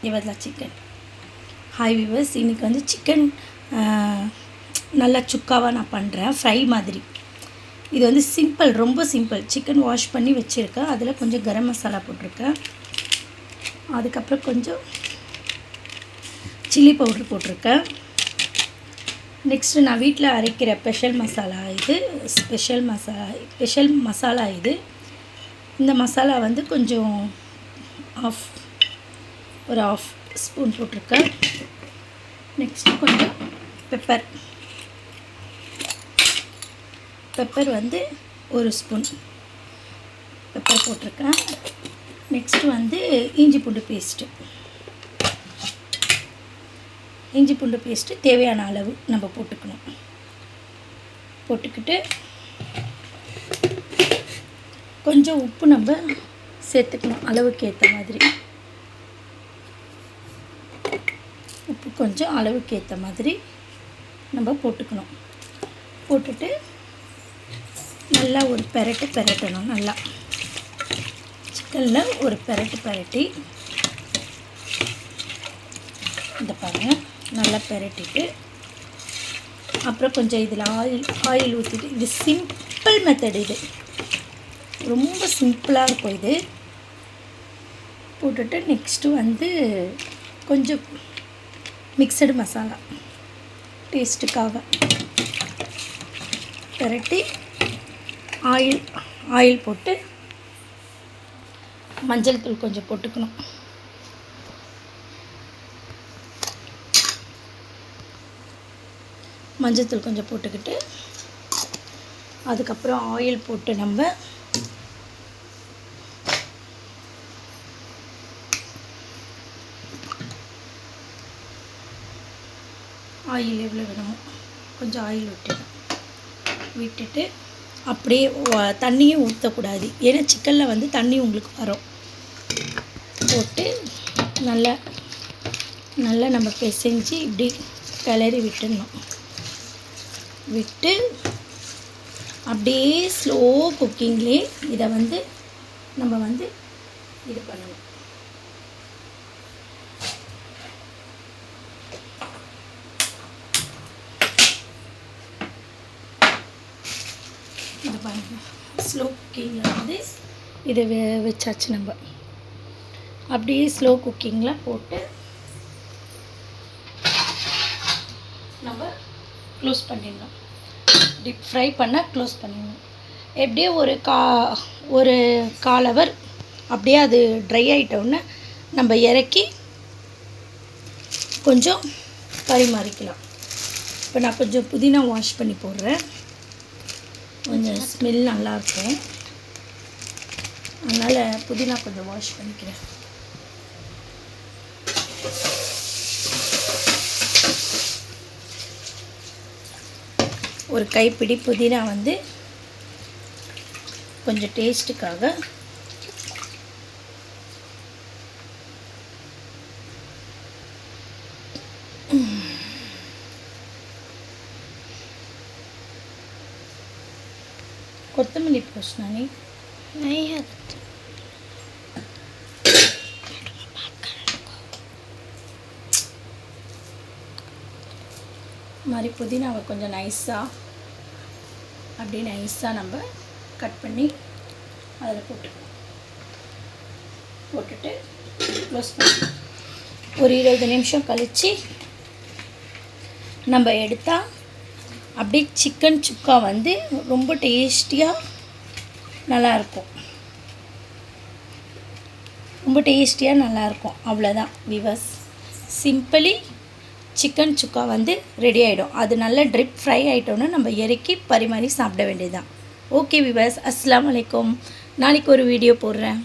இவதா chicken. Hi viewers, இன்றைக்கி வந்து chicken நல்லா சுக்காவாக நான் பண்ணுறேன், ஃப்ரை மாதிரி. இது வந்து சிம்பிள், ரொம்ப சிம்பிள். சிக்கன் வாஷ் பண்ணி வச்சுருக்கேன், அதில் கொஞ்சம் கரம் மசாலா போட்டிருக்கேன், அதுக்கப்புறம் கொஞ்சம் சில்லி பவுட்ரு போட்டிருக்கேன். நெக்ஸ்ட்டு நான் வீட்டில் அரைக்கிற ஸ்பெஷல் மசாலா இது. இந்த மசாலா வந்து கொஞ்சம் ஒரு ஆஃப் ஸ்பூன் போட்டிருக்கேன். நெக்ஸ்ட்டு கொஞ்சம் பெப்பர் வந்து ஒரு ஸ்பூன் பெப்பர் போட்டிருக்கேன். நெக்ஸ்ட்டு வந்து இஞ்சி பூண்டு பேஸ்ட்டு தேவையான அளவு நம்ம போட்டுக்கணும். போட்டுக்கிட்டு கொஞ்சம் உப்பு நம்ம சேர்த்துக்கணும், அளவுக்கு ஏற்ற மாதிரி. உப்பு கொஞ்சம் அளவுக்கு ஏற்ற மாதிரி நம்ம போட்டுக்கணும். போட்டுட்டு நல்லா ஒரு பெரட்டணும். நல்லா சிக்கனில் ஒரு பெரட்டி இந்த பாருங்கள், நல்லா பெரட்டிட்டு அப்புறம் கொஞ்சம் இதில் ஆயில் ஊற்றிட்டு, இது சிம்பிள் மெத்தட், இது ரொம்ப சிம்பிளாக இருக்கும். இது போட்டுட்டு நெக்ஸ்ட்டு வந்து கொஞ்சம் மிக்சடு மசாலா டேஸ்ட்டுக்காக பெரட்டி ஆயில் போட்டு மஞ்சள் தூள் கொஞ்சம் போட்டுக்கணும். மஞ்சள் தூள் கொஞ்சம் போட்டுக்கிட்டு அதுக்கப்புறம் ஆயில் போட்டு நம்ம ஆயில் எவ்வளோ வேணுமோ கொஞ்சம் ஆயில் விட்டுட்டு அப்படியே தண்ணியும் ஊற்றக்கூடாது, ஏன்னா சிக்கனில் வந்து தண்ணி உங்களுக்கு வரும். போட்டு நல்லா நம்ம பிசைஞ்சு இப்படி கிளறி விட்டுடணும். விட்டு அப்படியே ஸ்லோ குக்கிங்லேயே இதை வந்து நம்ம வந்து இது பண்ணணும். இது பாருங்க, ஸ்லோ குக்கிங்கில் வந்து இதை வச்சாச்சு. நம்ம அப்படியே ஸ்லோ குக்கிங்கில் போட்டு நம்ம க்ளோஸ் பண்ணிடணும். டீப் ஃப்ரை பண்ண க்ளோஸ் பண்ணிடணும். எப்படியே ஒரு கால் ஹவர் அப்படியே அது ட்ரை ஆகிட்டோன்னே நம்ம இறக்கி கொஞ்சம் பரிமாறிக்கலாம். இப்போ நான் கொஞ்சம் புதினா வாஷ் பண்ணி போடுறேன், கொஞ்சம் ஸ்மெல் நல்லாயிருக்கும், அதனால் புதினா கொஞ்சம் வாஷ் பண்ணிக்கிறேன். ஒரு கைப்பிடி புதினா வந்து கொஞ்சம் டேஸ்ட்டுக்காக கொத்தமல்லி போஸ்னானி மாதிரி புதினாவை கொஞ்சம் நைஸாக நம்ம கட் பண்ணி அதில் போட்டுட்டு க்ளோஸ் பண்ணி ஒரு 20 நிமிஷம் கழித்து நம்ம எடுத்தால் அப்படியே சிக்கன் சுக்கா வந்து ரொம்ப டேஸ்டியாக நல்லாயிருக்கும். அவ்வளோதான் வியூவர்ஸ், சிம்பிளி சிக்கன் சுக்கா வந்து ரெடி ஆகிடும். அது நல்லா ட்ரிப் ஃப்ரை ஆகிட்டோன்னு நம்ம இறக்கி பரிமாறி சாப்பிட வேண்டியதுதான். ஓகே வியூவர்ஸ், அஸ்ஸலாமு அலைக்கும். நாளைக்கு ஒரு வீடியோ போடுறேன்.